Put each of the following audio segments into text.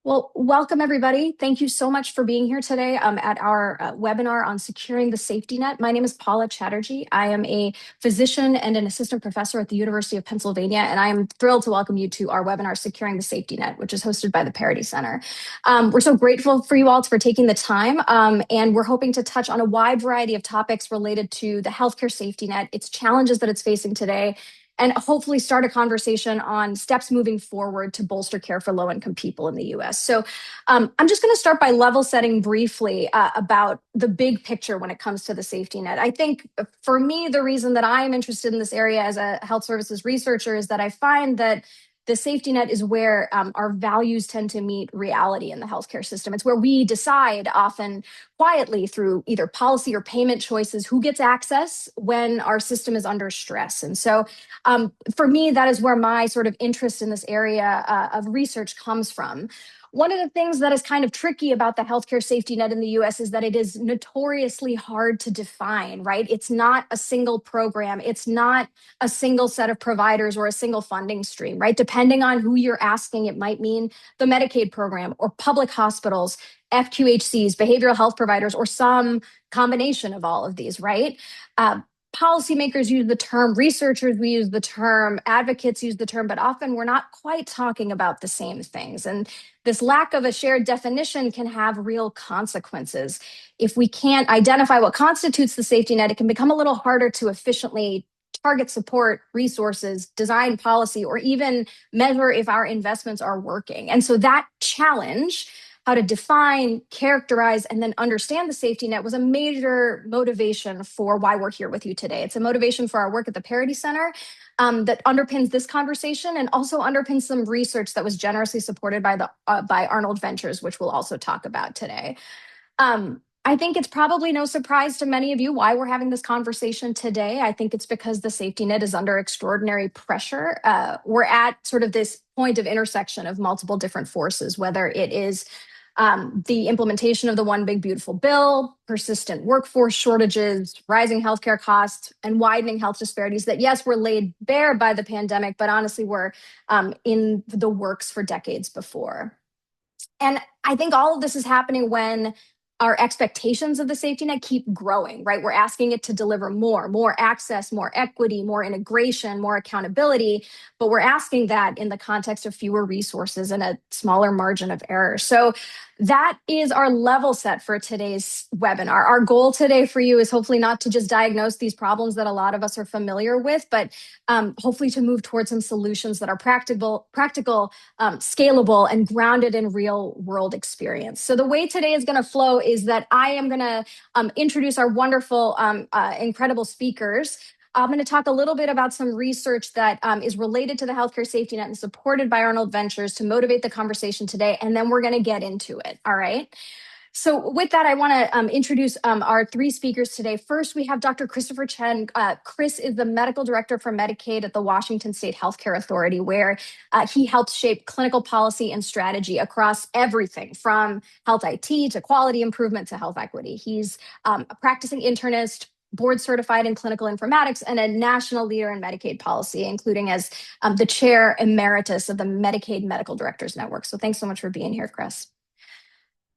Well, welcome everybody. Thank you so much for being here today at our webinar on securing the safety net. My name is Paula Chatterjee. I am a physician and an assistant professor at the University of Pennsylvania, and I am thrilled to welcome you to our webinar, Securing the Safety Net, which is hosted by the Parity Center. We're so grateful for you all for taking the time, and we're hoping to touch on a wide variety of topics related to the healthcare safety net, its challenges that it's facing today, and hopefully start a conversation on steps moving forward to bolster care for low-income people in the US. So I'm just going to start by level setting briefly about the big picture when it comes to the safety net. I think for me, the reason that I am interested in this area as a health services researcher is that I find that the safety net is where our values tend to meet reality in the healthcare system. It's where we decide often quietly through either policy or payment choices who gets access when our system is under stress. And so for me, that is where my sort of interest in this area of research comes from. One of the things that is kind of tricky about the healthcare safety net in the US is that it is notoriously hard to define, right? It's not a single program. It's not a single set of providers or a single funding stream, right? Depending on who you're asking, it might mean the Medicaid program or public hospitals, FQHCs, behavioral health providers, or some combination of all of these, right? Policymakers use the term, researchers, we use the term, advocates use the term, but often we're not quite talking about the same things. And this lack of a shared definition can have real consequences. If we can't identify what constitutes the safety net, it can become a little harder to efficiently target support, resources, design policy, or even measure if our investments are working. And so that challenge, how to define, characterize, and then understand the safety net was a major motivation for why we're here with you today. It's a motivation for our work at the Parity Center that underpins this conversation and also underpins some research that was generously supported by Arnold Ventures, which we'll also talk about today. I think it's probably no surprise to many of you why we're having this conversation today. I think it's because the safety net is under extraordinary pressure. We're at sort of this point of intersection of multiple different forces, whether it is the implementation of the One Big Beautiful Bill, persistent workforce shortages, rising healthcare costs, and widening health disparities that, yes, were laid bare by the pandemic, but honestly were in the works for decades before. And I think all of this is happening when our expectations of the safety net keep growing, right? We're asking it to deliver more access, more equity, more integration, more accountability, but we're asking that in the context of fewer resources and a smaller margin of error. So that is our level set for today's webinar. Our goal today for you is hopefully not to just diagnose these problems that a lot of us are familiar with, but hopefully to move towards some solutions that are practical, scalable, and grounded in real world experience. So the way today is going to flow is that I am going to introduce our wonderful, incredible speakers. I'm going to talk a little bit about some research that is related to the healthcare safety net and supported by Arnold Ventures to motivate the conversation today, and then we're going to get into it, all right? So with that, I want to introduce our three speakers today. First, we have Dr. Christopher Chen. Chris is the medical director for Medicaid at the Washington State Healthcare Authority, where he helps shape clinical policy and strategy across everything from health IT to quality improvement to health equity. He's a practicing internist, board certified in clinical informatics, and a national leader in Medicaid policy, including as the chair emeritus of the Medicaid Medical Directors Network. So thanks so much for being here, Chris.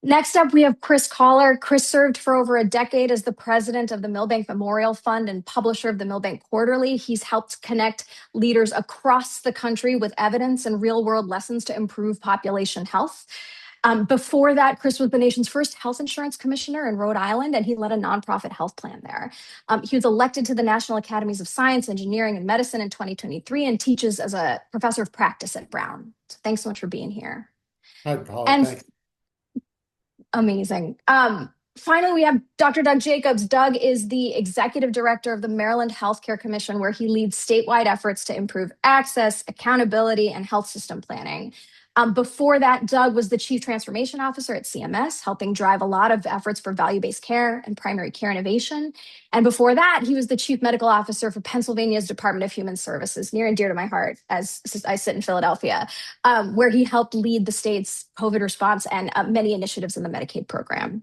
Next up, we have Chris Collar. Chris served for over a decade as the president of the Milbank Memorial Fund and publisher of the Milbank Quarterly. He's helped connect leaders across the country with evidence and real-world lessons to improve population health. Before that, Chris was the nation's first health insurance commissioner in Rhode Island, and he led a nonprofit health plan there. He was elected to the National Academies of Science, Engineering, and Medicine in 2023 and teaches as a professor of practice at Brown. So thanks so much for being here. Hi, Paul. And thanks. Amazing. Finally, we have Dr. Doug Jacobs. Doug is the executive director of the Maryland Healthcare Commission, where he leads statewide efforts to improve access, accountability, and health system planning. Before that, Doug was the chief transformation officer at CMS, helping drive a lot of efforts for value-based care and primary care innovation. And before that, he was the chief medical officer for Pennsylvania's Department of Human Services, near and dear to my heart as I sit in Philadelphia, where he helped lead the state's COVID response and many initiatives in the Medicaid program.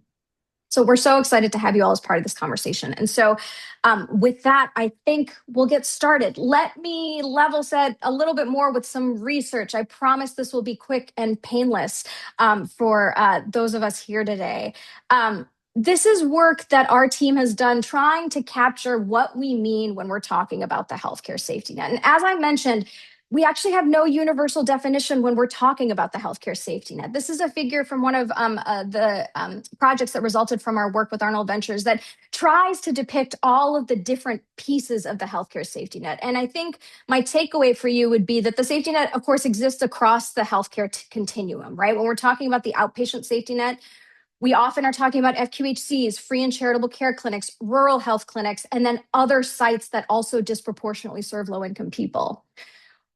So we're so excited to have you all as part of this conversation. And so with that, I think we'll get started. Let me level set a little bit more with some research. I promise this will be quick and painless for those of us here today. This is work that our team has done trying to capture what we mean when we're talking about the healthcare safety net. And as I mentioned, we actually have no universal definition when we're talking about the healthcare safety net. This is a figure from one of the projects that resulted from our work with Arnold Ventures that tries to depict all of the different pieces of the healthcare safety net. And I think my takeaway for you would be that the safety net, of course, exists across the healthcare continuum, right? When we're talking about the outpatient safety net, we often are talking about FQHCs, free and charitable care clinics, rural health clinics, and then other sites that also disproportionately serve low-income people.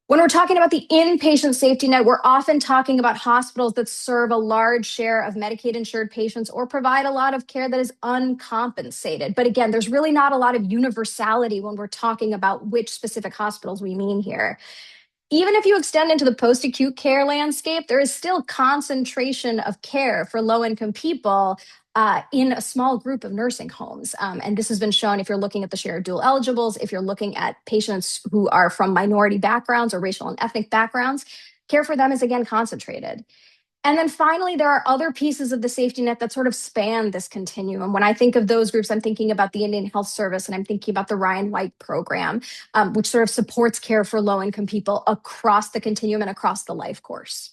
When we're talking about the inpatient safety net, we're often talking about hospitals that serve a large share of Medicaid insured patients or provide a lot of care that is uncompensated. But again, there's really not a lot of universality when we're talking about which specific hospitals we mean here. Even if you extend into the post-acute care landscape, there is still concentration of care for low-income people in a small group of nursing homes. And this has been shown if you're looking at the share of dual eligibles, if you're looking at patients who are from minority backgrounds or racial and ethnic backgrounds, care for them is again concentrated. And then finally, there are other pieces of the safety net that sort of span this continuum. When I think of those groups, I'm thinking about the Indian Health Service and I'm thinking about the Ryan White program, which sort of supports care for low-income people across the continuum and across the life course.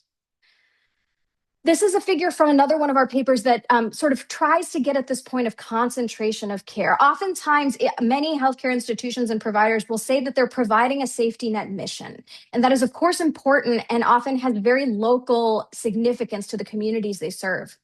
This is a figure from another one of our papers that sort of tries to get at this point of concentration of care. Oftentimes, many healthcare institutions and providers will say that they're providing a safety net mission. And that is, of course, important and often has very local significance to the communities they serve.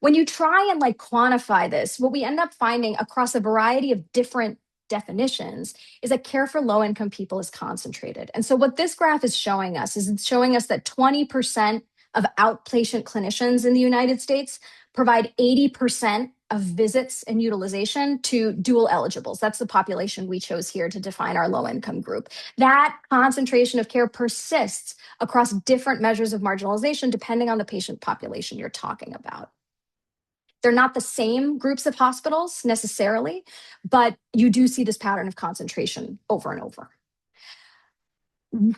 When you try and quantify this, what we end up finding across a variety of different definitions is that care for low-income people is concentrated. And so what this graph is showing us is it's showing us that 20% of outpatient clinicians in the United States provide 80% of visits and utilization to dual eligibles. That's the population we chose here to define our low-income group. That concentration of care persists across different measures of marginalization depending on the patient population you're talking about. They're not the same groups of hospitals necessarily, but you do see this pattern of concentration over and over.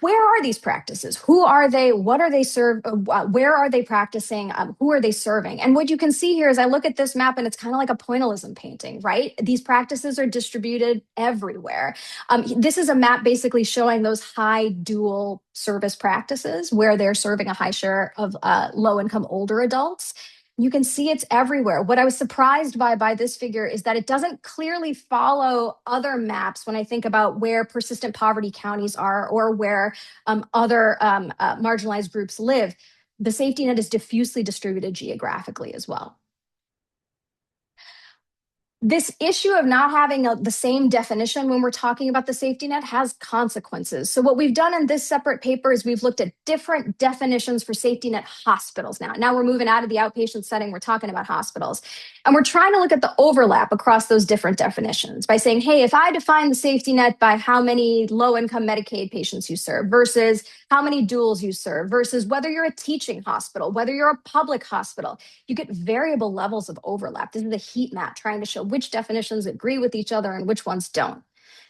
Where are these practices? Who are they? What are they serve? Where are they practicing? Who are they serving? And what you can see here is I look at this map and it's kind of like a pointillism painting, right? These practices are distributed everywhere. This is a map basically showing those high dual service practices where they're serving a high share of low-income older adults. You can see it's everywhere. What I was surprised by this figure is that it doesn't clearly follow other maps when I think about where persistent poverty counties are or where other marginalized groups live. The safety net is diffusely distributed geographically as well. This issue of not having the same definition when we're talking about the safety net has consequences. So what we've done in this separate paper is we've looked at different definitions for safety net hospitals now. Now we're moving out of the outpatient setting, we're talking about hospitals. And we're trying to look at the overlap across those different definitions by saying, hey, if I define the safety net by how many low-income Medicaid patients you serve versus how many duals you serve versus whether you're a teaching hospital, whether you're a public hospital, you get variable levels of overlap. This is a heat map trying to show which definitions agree with each other and which ones don't.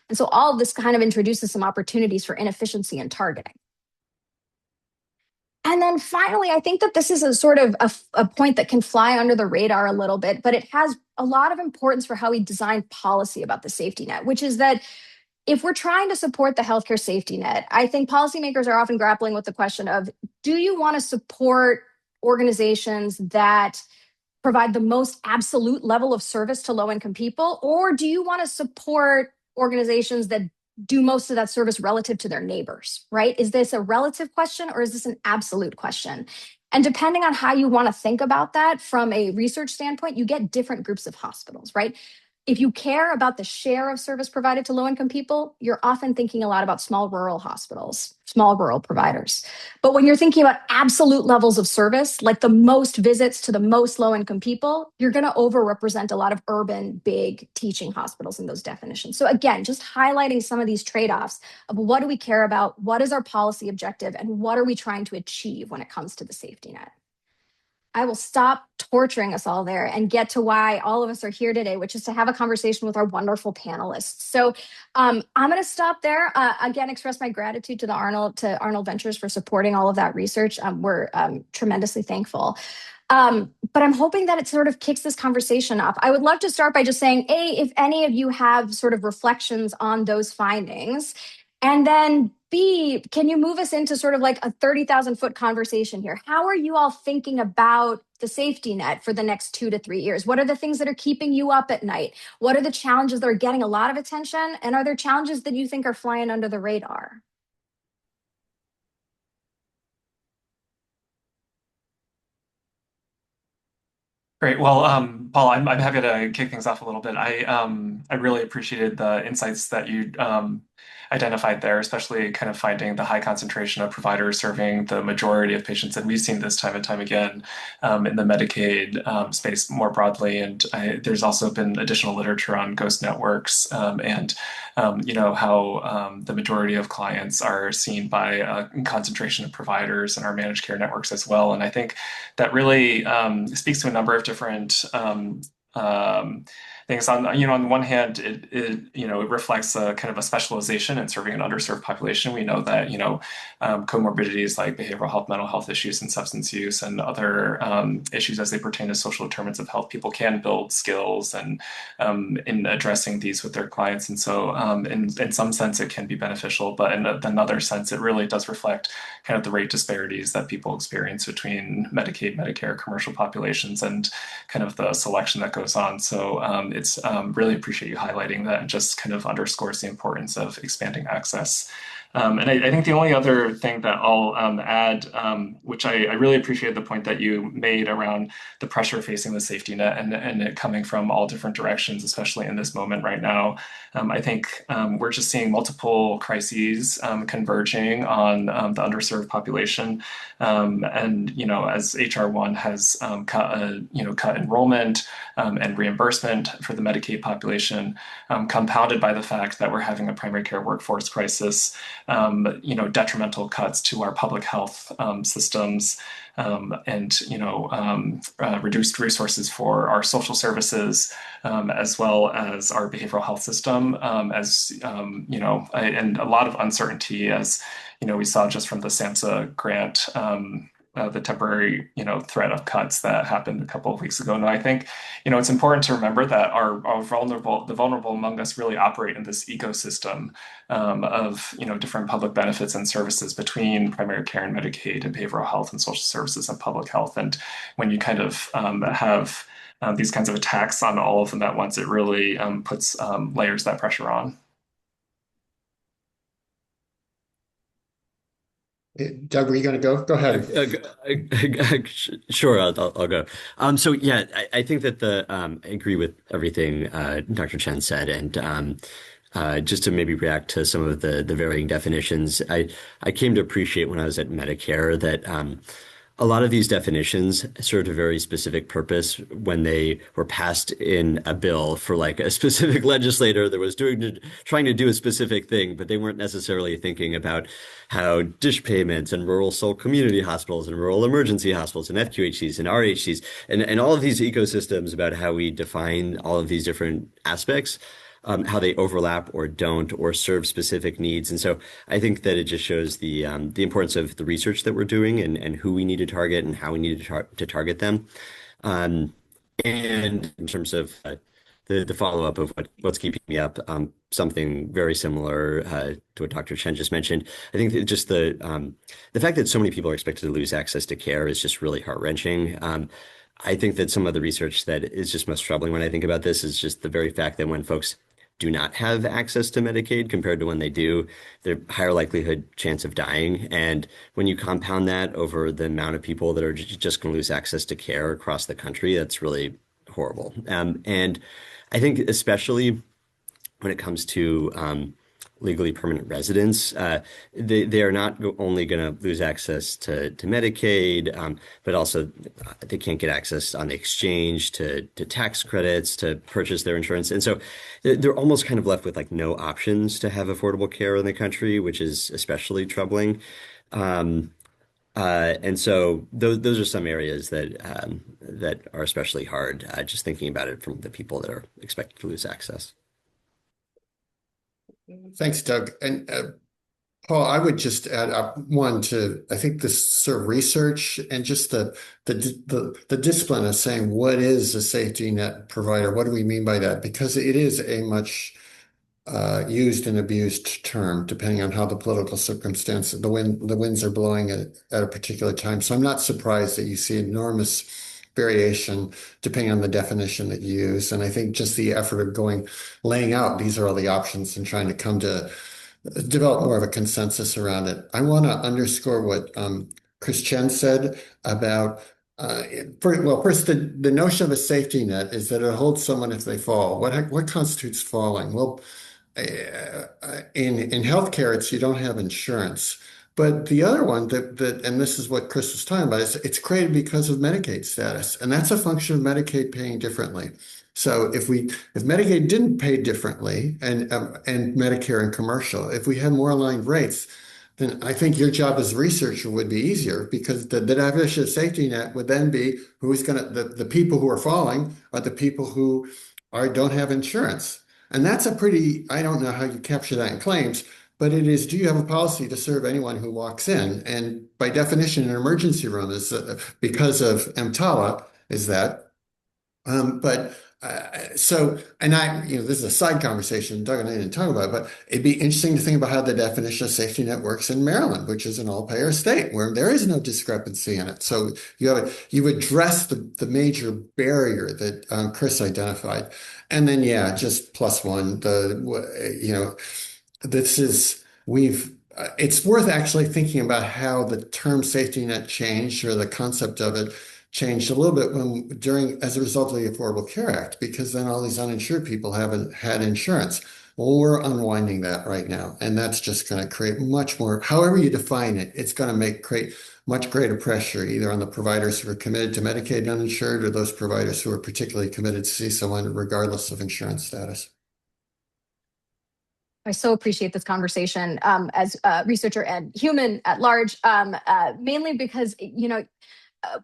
And so all of this kind of introduces some opportunities for inefficiency and targeting. And then finally, I think that this is a sort of a point that can fly under the radar a little bit, but it has a lot of importance for how we design policy about the safety net, which is that if we're trying to support the healthcare safety net, I think policymakers are often grappling with the question of, do you want to support organizations that provide the most absolute level of service to low-income people, or do you want to support organizations that do most of that service relative to their neighbors, right? Is this a relative question or is this an absolute question? And depending on how you want to think about that from a research standpoint, you get different groups of hospitals, right? If you care about the share of service provided to low-income people, you're often thinking a lot about small rural hospitals, small rural providers. But when you're thinking about absolute levels of service, like the most visits to the most low-income people, you're going to overrepresent a lot of urban, big teaching hospitals in those definitions. So again, just highlighting some of these trade-offs of what do we care about, what is our policy objective, and what are we trying to achieve when it comes to the safety net. I will stop torturing us all there and get to why all of us are here today, which is to have a conversation with our wonderful panelists. So I'm going to stop there. Again, express my gratitude to the Arnold Ventures for supporting all of that research. We're tremendously thankful. But I'm hoping that it sort of kicks this conversation off. I would love to start by just saying, A, if any of you have sort of reflections on those findings, and then B, can you move us into sort of like a 30,000 foot conversation here? How are you all thinking about the safety net for the next 2 to 3 years? What are the things that are keeping you up at night? What are the challenges that are getting a lot of attention? And are there challenges that you think are flying under the radar? Great. Well, Paul, I'm happy to kick things off a little bit. I really appreciated the insights that you identified there, especially kind of finding the high concentration of providers serving the majority of patients. And we've seen this time and time again in the Medicaid space more broadly. And there's also been additional literature on ghost networks and how the majority of clients are seen by a concentration of providers in our managed care networks as well. And I think that really speaks to a number of different things. On the one hand, it reflects a kind of a specialization in serving an underserved population. We know that comorbidities like behavioral health, mental health issues, and substance use, and other issues as they pertain to social determinants of health, people can build skills and in addressing these with their clients. And so, in some sense, it can be beneficial, but in another sense, it really does reflect kind of the rate disparities that people experience between Medicaid, Medicare, commercial populations, and kind of the selection that goes on. So it's really appreciate you highlighting that and just kind of underscores the importance of expanding access. And I think the only other thing that I'll add, which I really appreciate the point that you made around the pressure facing the safety net and it coming from all different directions, especially in this moment right now. I think we're just seeing multiple crises converging on the underserved population. As HR1 has cut enrollment and reimbursement for the Medicaid population, compounded by the fact that we're having a primary care workforce crisis, detrimental cuts to our public health systems, and reduced resources for our social services, as well as our behavioral health system, and a lot of uncertainty, as we saw just from the SAMHSA grant. The temporary, threat of cuts that happened a couple of weeks ago. And I think, it's important to remember that the vulnerable among us really operate in this ecosystem of, different public benefits and services between primary care and Medicaid and behavioral health and social services and public health. And when you kind of have these kinds of attacks on all of them at once, it really puts layers that pressure on. Doug, were you going to go? Go ahead. Sure, I'll go. So yeah, I think that I agree with everything Dr. Chen said, and just to maybe react to some of the varying definitions, I came to appreciate when I was at Medicare that a lot of these definitions served a very specific purpose when they were passed in a bill for like a specific legislator that was trying to do a specific thing, but they weren't necessarily thinking about how dish payments and rural soul community hospitals and rural emergency hospitals and FQHCs and RHCs and all of these ecosystems about how we define all of these different aspects, how they overlap or don't or serve specific needs. And so I think that it just shows the importance of the research that we're doing and who we need to target and how we need to target them. And in terms of the follow-up of what's keeping me up, something very similar to what Dr. Chen just mentioned. I think that just the fact that so many people are expected to lose access to care is just really heart-wrenching. I think that some of the research that is just most troubling when I think about this is just the very fact that when folks do not have access to Medicaid compared to when they do, they're higher likelihood chance of dying. And when you compound that over the amount of people that are just going to lose access to care across the country, that's really horrible. And I think especially when it comes to legally permanent residents, they are not only going to lose access to Medicaid, but also they can't get access on the exchange to tax credits to purchase their insurance. And so they're almost kind of left with like no options to have affordable care in the country, which is especially troubling. And so those are some areas that are especially hard, just thinking about it from the people that are expected to lose access. Thanks, Doug. And Paul, I would just add up one to, I think this sort of research and just the discipline of saying what is a safety net provider? What do we mean by that? Because it is a much used and abused term, depending on how the political circumstance, the winds are blowing at a particular time. So I'm not surprised that you see enormous variation depending on the definition that you use. And I think just the effort of laying out, these are all the options and trying to come to develop more of a consensus around it. I want to underscore what Chris Chen said about first, the notion of a safety net is that it holds someone if they fall. What constitutes falling? Well, in healthcare, you don't have insurance. But the other one and this is what Chris was talking about, is it's created because of Medicaid status, and that's a function of Medicaid paying differently. So if Medicaid didn't pay differently and Medicare and commercial, if we had more aligned rates, then I think your job as a researcher would be easier, because the definition of safety net would then be the people who are falling are the people who don't have insurance. And that's I don't know how you capture that in claims, but it is, do you have a policy to serve anyone who walks in? And by definition, an emergency room is because of EMTALA is that. This is a side conversation Doug and I didn't talk about, but it'd be interesting to think about how the definition of safety net works in Maryland, which is an all-payer state where there is no discrepancy in it. So you address the major barrier that Chris identified, and then just plus one. It's worth actually thinking about how the term safety net changed, or the concept of it changed a little bit as a result of the Affordable Care Act, because then all these uninsured people haven't had insurance. Well, we're unwinding that right now, and that's just going to create much more, however you define it, it's going to create much greater pressure either on the providers who are committed to Medicaid uninsured, or those providers who are particularly committed to see someone regardless of insurance status. I so appreciate this conversation as a researcher and human at large, mainly because,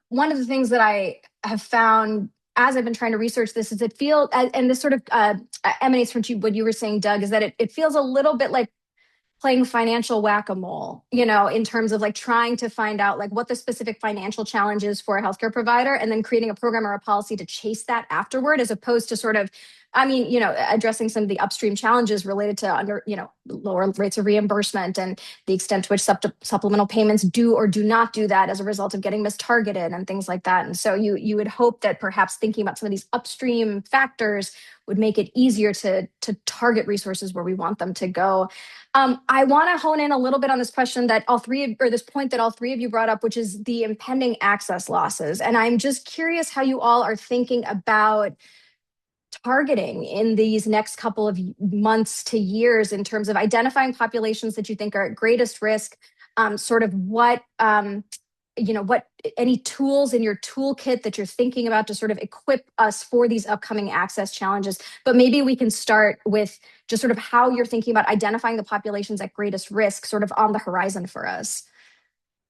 one of the things that I have found as I've been trying to research this is and this sort of emanates from what you were saying, Doug, is that it feels a little bit like playing financial whack-a-mole, in terms of like trying to find out like what the specific financial challenge is for a healthcare provider, and then creating a program or a policy to chase that afterward, as opposed to sort of, addressing some of the upstream challenges related to lower rates of reimbursement and the extent to which supplemental payments do or do not do that as a result of getting mistargeted and things like that. And so you would hope that perhaps thinking about some of these upstream factors would make it easier to target resources where we want them to go. I want to hone in a little bit on this question this point that all three of you brought up, which is the impending access losses. And I'm just curious how you all are thinking about targeting in these next couple of months to years in terms of identifying populations that you think are at greatest risk, sort of what any tools in your toolkit that you're thinking about to sort of equip us for these upcoming access challenges. But maybe we can start with just sort of how you're thinking about identifying the populations at greatest risk sort of on the horizon for us.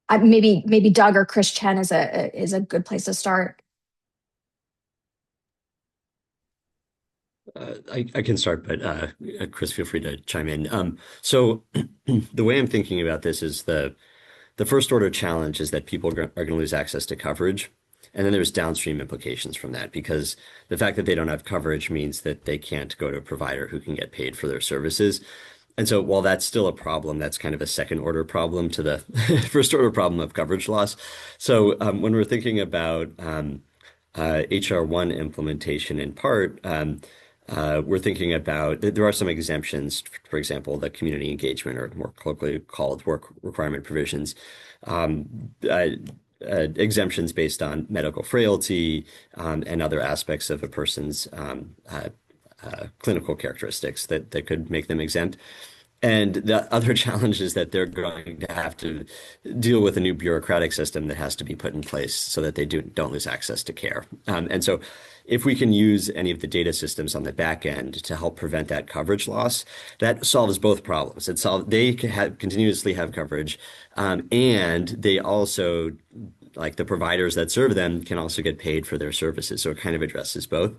Maybe Doug or Chris Chen is a good place to start. I can start, but Chris, feel free to chime in. So the way I'm thinking about this is the first order challenge is that people are going to lose access to coverage. And then there's downstream implications from that, because the fact that they don't have coverage means that they can't go to a provider who can get paid for their services. And so while that's still a problem, that's kind of a second order problem to the first order problem of coverage loss. So when we're thinking about HR1 implementation in part, we're thinking about, there are some exemptions, for example, the community engagement, or more colloquially called work requirement provisions, exemptions based on medical frailty and other aspects of a person's clinical characteristics that could make them exempt. And the other challenge is that they're going to have to deal with a new bureaucratic system that has to be put in place so that they don't lose access to care. And so if we can use any of the data systems on the back end to help prevent that coverage loss, that solves both problems. They can continuously have coverage, and they also, like the providers that serve them, can also get paid for their services. So it kind of addresses both.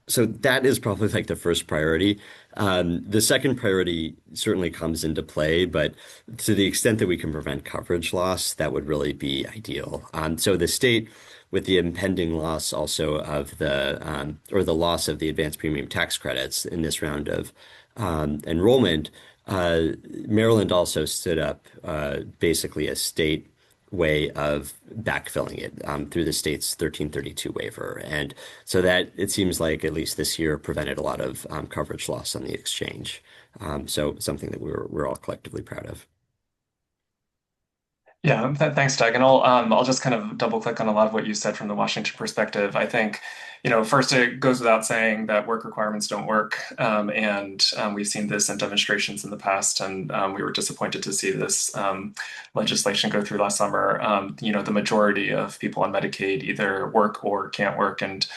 So that is probably like the first priority. The second priority certainly comes into play, but to the extent that we can prevent coverage loss, that would really be ideal. So the state, with the impending loss also of or the loss of the advanced premium tax credits in this round of enrollment, Maryland also stood up basically a state way of backfilling it through the state's 1332 waiver. And so that, it seems like, at least this year, prevented a lot of coverage loss on the exchange. So something that we're all collectively proud of. Yeah, thanks, Doug. And I'll just kind of double click on a lot of what you said from the Washington perspective. I think, first it goes without saying that work requirements don't work, and we've seen this in demonstrations in the past, and we were disappointed to see this legislation go through last summer. The majority of people on Medicaid either work or can't work, and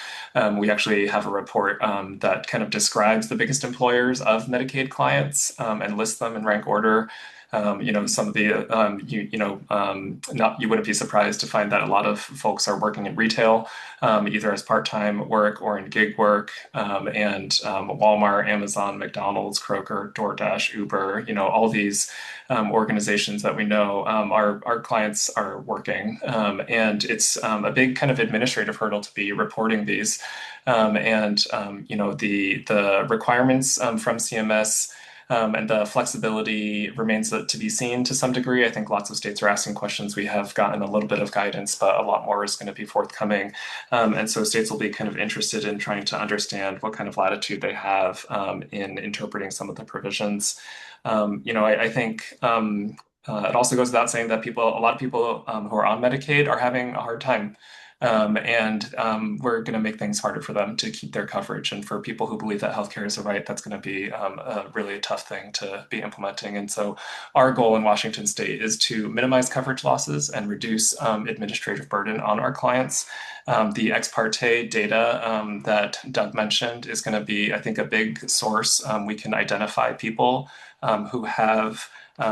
we actually have a report that kind of describes the biggest employers of Medicaid clients and lists them in rank order. Some of the, you wouldn't be surprised to find that a lot of folks are working in retail, either as part-time work or in gig work. And Walmart, Amazon, McDonald's, Kroger, DoorDash, Uber, all these organizations that we know, our clients are working. And it's a big kind of administrative hurdle to be reporting these. The requirements from CMS and the flexibility remains to be seen to some degree. I think lots of states are asking questions. We have gotten a little bit of guidance, but a lot more is going to be forthcoming. And so states will be kind of interested in trying to understand what kind of latitude they have in interpreting some of the provisions. I think it also goes without saying that a lot of people who are on Medicaid are having a hard time. We're going to make things harder for them to keep their coverage. And for people who believe that healthcare is a right, that's going to be a really tough thing to be implementing. And so our goal in Washington State is to minimize coverage losses and reduce administrative burden on our clients. The ex parte data that Doug mentioned is going to be, I think, a big source. We can identify people who have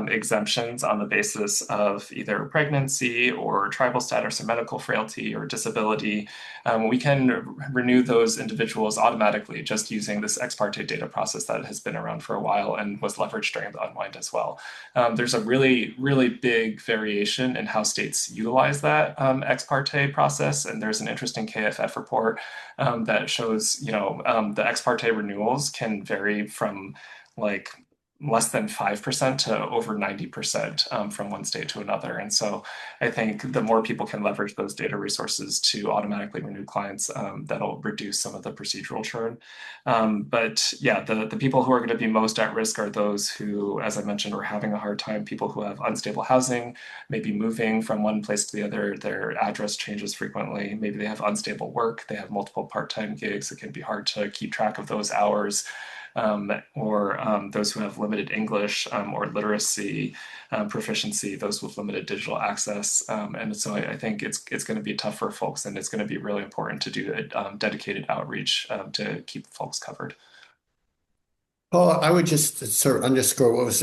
exemptions on the basis of either pregnancy or tribal status or medical frailty or disability. We can renew those individuals automatically just using this ex parte data process that has been around for a while and was leveraged during the unwind as well. There's a really, really big variation in how states utilize that ex parte process. And there's an interesting KFF report that shows, the ex parte renewals can vary from like less than 5% to over 90% from one state to another. And so I think the more people can leverage those data resources to automatically renew clients, that'll reduce some of the procedural churn. But yeah, the people who are going to be most at risk are those who, as I mentioned, are having a hard time, people who have unstable housing, maybe moving from one place to the other, their address changes frequently, maybe they have unstable work, they have multiple part-time gigs, it can be hard to keep track of those hours. Or those who have limited English or literacy proficiency, those with limited digital access. And so I think it's going to be tough for folks, and it's going to be really important to do dedicated outreach to keep folks covered. Paul, I would just sort of underscore what was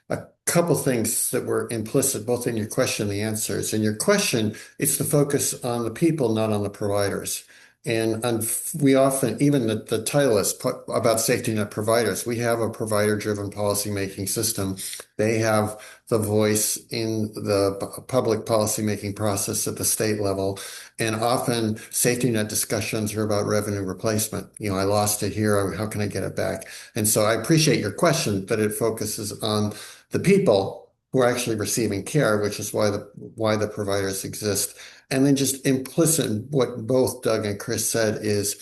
a couple things that were implicit both in your question and the answers. In your question, it's the focus on the people, not on the providers. And we often, even the title is about safety net providers. We have a provider-driven policymaking system. They have the voice in the public policymaking process at the state level. And often safety net discussions are about revenue replacement. I lost it here. How can I get it back? And so I appreciate your question, that it focuses on the people who are actually receiving care, which is why the providers exist. And then just implicit in what both Doug and Chris said is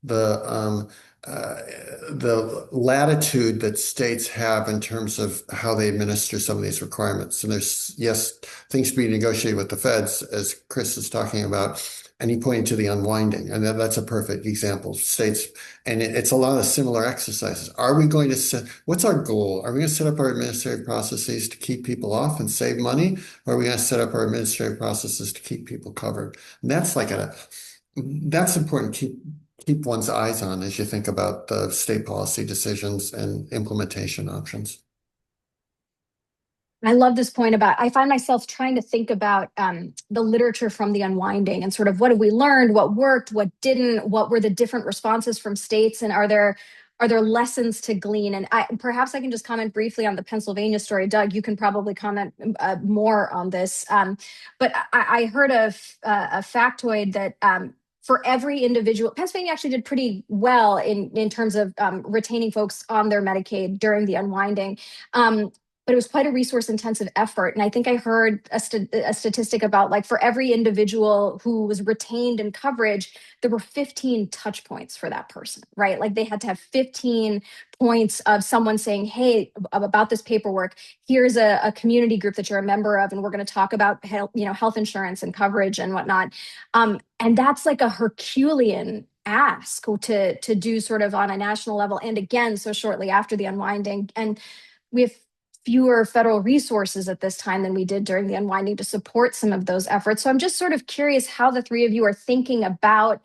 the the latitude that states have in terms of how they administer some of these requirements. And there's, yes, things to be negotiated with the feds, as Chris is talking about, and he pointed to the unwinding, and that's a perfect example. States, and it's a lot of similar exercises. Are we going to set, what's our goal? Are we going to set up our administrative processes to keep people off and save money? Or are we going to set up our administrative processes to keep people covered? And that's important to keep one's eyes on as you think about the state policy decisions and implementation options. I love this point about, I find myself trying to think about the literature from the unwinding and sort of what have we learned, what worked, what didn't, what were the different responses from states, and are there lessons to glean? And perhaps I can just comment briefly on the Pennsylvania story. Doug, you can probably comment more on this. But I heard a factoid that for every individual, Pennsylvania actually did pretty well in terms of retaining folks on their Medicaid during the unwinding. But it was quite a resource intensive effort. And I think I heard a statistic about, like, for every individual who was retained in coverage, there were 15 touch points for that person, right? Like they had to have 15 points of someone saying, hey, about this paperwork, here's a community group that you're a member of, and we're going to talk about health insurance and coverage and whatnot. And that's like a Herculean ask to do sort of on a national level. And again, so shortly after the unwinding. And we have fewer federal resources at this time than we did during the unwinding to support some of those efforts. So I'm just sort of curious how the three of you are thinking about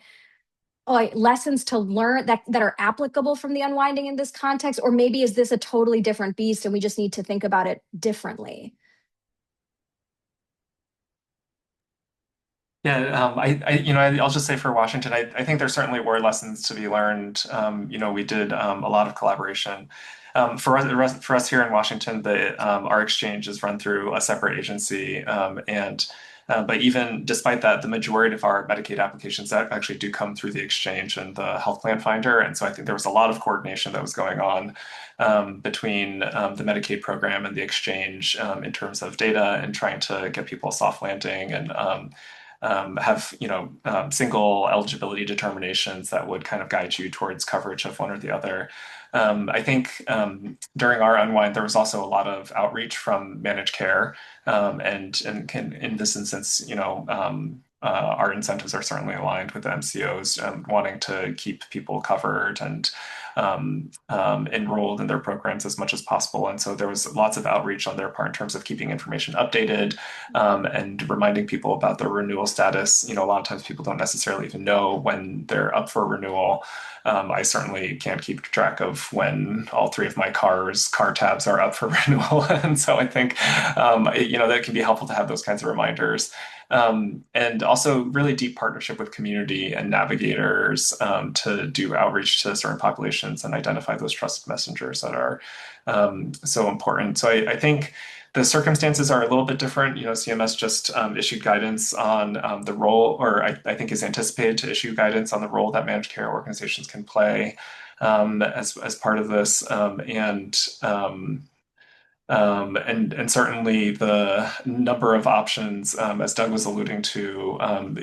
lessons to learn that are applicable from the unwinding in this context, or maybe is this a totally different beast and we just need to think about it differently? Yeah, I'll just say for Washington, I think there certainly were lessons to be learned. We did a lot of collaboration. For us here in Washington, our exchange is run through a separate agency, but even despite that, the majority of our Medicaid applications that actually do come through the exchange and the health plan finder. And so I think there was a lot of coordination that was going on between the Medicaid program and the exchange in terms of data and trying to get people a soft landing and have single eligibility determinations that would kind of guide you towards coverage of one or the other. I think during our unwind, there was also a lot of outreach from managed care, and in this instance, our incentives are certainly aligned with the MCOs wanting to keep people covered and enrolled in their programs as much as possible. And so there was lots of outreach on their part in terms of keeping information updated and reminding people about their renewal status. A lot of times people don't necessarily even know when they're up for renewal. I certainly can't keep track of when all three of my car tabs are up for renewal. And so I think, that can be helpful to have those kinds of reminders. And also really deep partnership with community and navigators to do outreach to certain populations and identify those trusted messengers that are so important. So I think the circumstances are a little bit different. CMS just issued guidance on the role, or I think is anticipated to issue guidance on the role that managed care organizations can play as part of this. And certainly the number of options, as Doug was alluding to,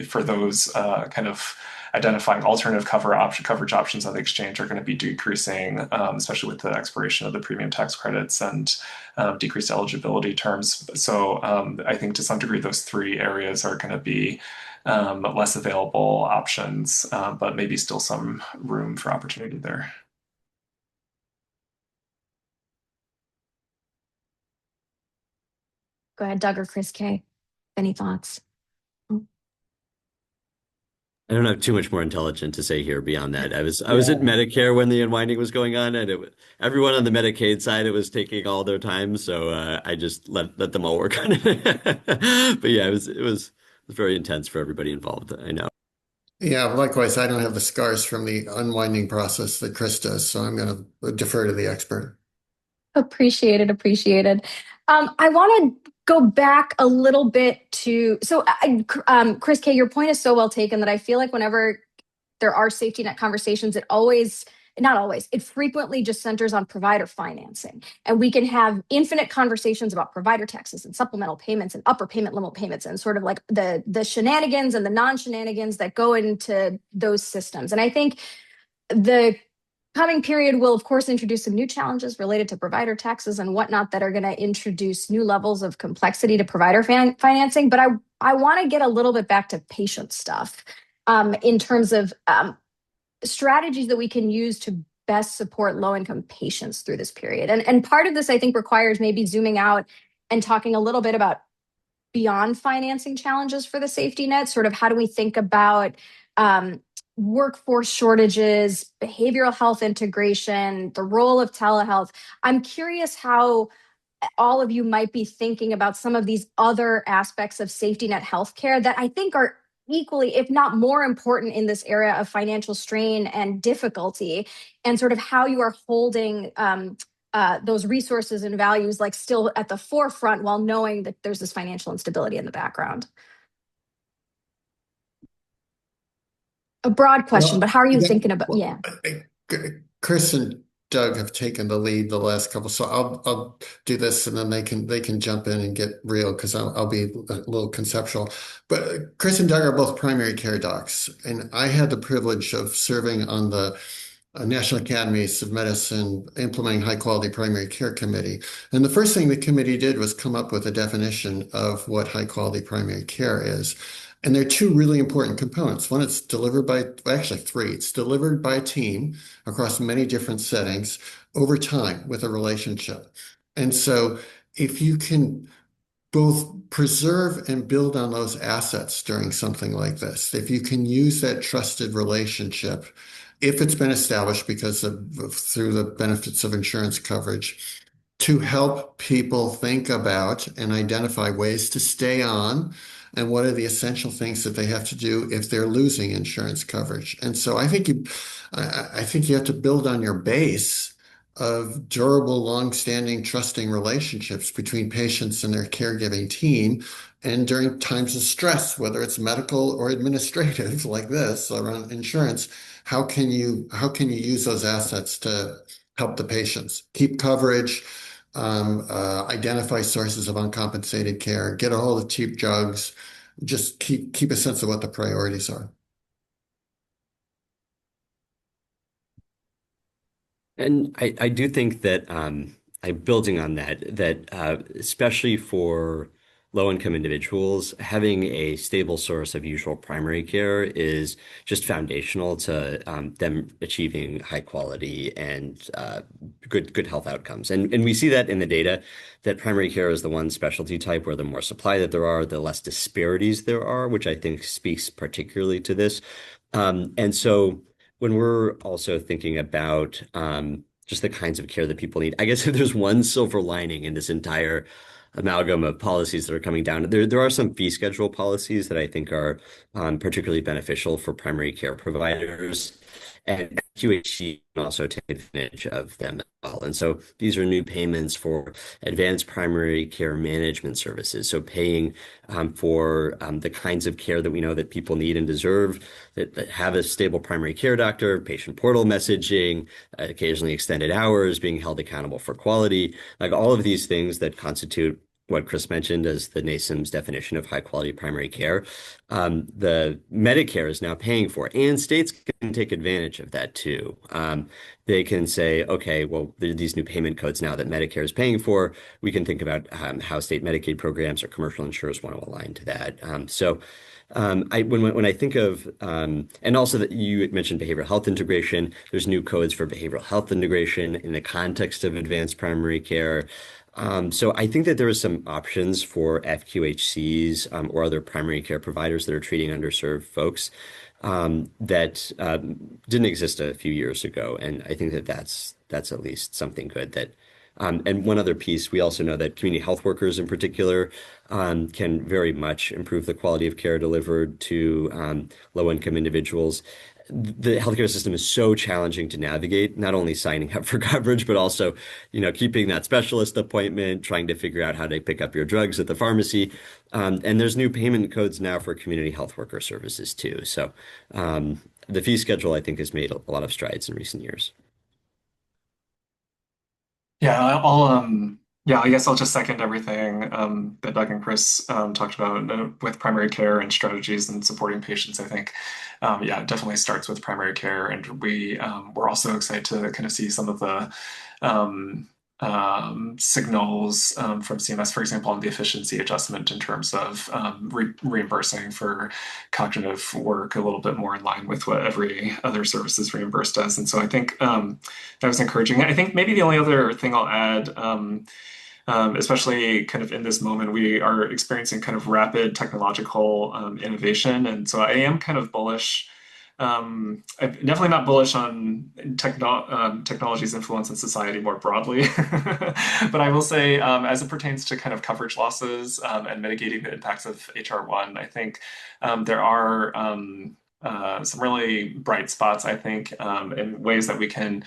for those kind of identifying alternative coverage options on the exchange are going to be decreasing, especially with the expiration of the premium tax credits and decreased eligibility terms. So I think to some degree, those three areas are going to be less available options, but maybe still some room for opportunity there. Go ahead, Doug or Chris K. Any thoughts? I don't have too much more intelligent to say here beyond that. I was at Medicare when the unwinding was going on, and everyone on the Medicaid side, it was taking all their time. So I just let them all work on it. But yeah, it was very intense for everybody involved. I know. Yeah, likewise, I don't have the scars from the unwinding process that Chris does, so I'm going to defer to the expert. Appreciated. I want to go back a little bit to, Chris K., your point is so well taken that I feel like whenever there are safety net conversations, it frequently just centers on provider financing. And we can have infinite conversations about provider taxes and supplemental payments and upper payment limit payments and sort of like the shenanigans and the non-shenanigans that go into those systems. And I think the coming period will, of course, introduce some new challenges related to provider taxes and whatnot that are going to introduce new levels of complexity to provider financing. But I want to get a little bit back to patient stuff in terms of strategies that we can use to best support low-income patients through this period. And part of this, I think, requires maybe zooming out and talking a little bit about beyond financing challenges for the safety net. Sort of how do we think about workforce shortages, behavioral health integration, the role of telehealth. I'm curious how all of you might be thinking about some of these other aspects of safety net healthcare that I think are equally, if not more important in this area of financial strain and difficulty, and sort of how you are holding those resources and values like still at the forefront while knowing that there's this financial instability in the background. A broad question, but how are you thinking about? Yeah. Chris and Doug have taken the lead the last couple, so I'll do this, and then they can jump in and get real because I'll be a little conceptual. But Chris and Doug are both primary care docs, and I had the privilege of serving on the National Academies of Medicine Implementing High Quality Primary Care Committee. And the first thing the committee did was come up with a definition of what high quality primary care is. And there are two really important components. One, it's delivered by, well, actually three. It's delivered by a team across many different settings over time with a relationship. And so if you can both preserve and build on those assets during something like this, if you can use that trusted relationship, if it's been established because through the benefits of insurance coverage, to help people think about and identify ways to stay on and what are the essential things that they have to do if they're losing insurance coverage. And so I think you have to build on your base of durable, long-standing, trusting relationships between patients and their caregiving team. And during times of stress, whether it's medical or administrative like this around insurance, how can you use those assets to help the patients keep coverage, identify sources of uncompensated care, get a hold of cheap drugs, just keep a sense of what the priorities are. And I do think that I'm building on that especially for low-income individuals, having a stable source of usual primary care is just foundational to them achieving high quality and good health outcomes. And we see that in the data that primary care is the one specialty type where the more supply that there are, the less disparities there are, which I think speaks particularly to this. And so when we're also thinking about just the kinds of care that people need, I guess if there's one silver lining in this entire amalgam of policies that are coming down, there are some fee schedule policies that I think are particularly beneficial for primary care providers. And QHC can also take advantage of them as well. And so these are new payments for advanced primary care management services. So paying for the kinds of care that we know that people need and deserve, that have a stable primary care doctor, patient portal messaging, occasionally extended hours, being held accountable for quality, like all of these things that constitute what Chris mentioned as the NASM's definition of high quality primary care. The Medicare is now paying for, and states can take advantage of that too. They can say, okay, well, there are these new payment codes now that Medicare is paying for. We can think about how state Medicaid programs or commercial insurers want to align to that. When I think of, and also that you mentioned behavioral health integration, there's new codes for behavioral health integration in the context of advanced primary care. So I think that there are some options for FQHCs or other primary care providers that are treating underserved folks that didn't exist a few years ago. And I think that that's at least something good that and one other piece, we also know that community health workers in particular can very much improve the quality of care delivered to low-income individuals. The healthcare system is so challenging to navigate, not only signing up for coverage, but also, keeping that specialist appointment, trying to figure out how to pick up your drugs at the pharmacy. And there's new payment codes now for community health worker services too. So the fee schedule, I think, has made a lot of strides in recent years. Yeah, I'll Yeah, I guess I'll just second everything that Doug and Chris talked about with primary care and strategies and supporting patients. I think, yeah, it definitely starts with primary care, and we're also excited to kind of see some of the um, signals from CMS, for example, on the efficiency adjustment in terms of reimbursing for cognitive work a little bit more in line with what every other service is reimbursed as. And so I think that was encouraging. I think maybe the only other thing I'll add. Especially kind of in this moment, we are experiencing kind of rapid technological innovation. And so I am kind of bullish. I'm definitely not bullish on technology's influence in society more broadly. But I will say, as it pertains to kind of coverage losses and mitigating the impacts of HR1, I think there are some really bright spots, I think, in ways that we can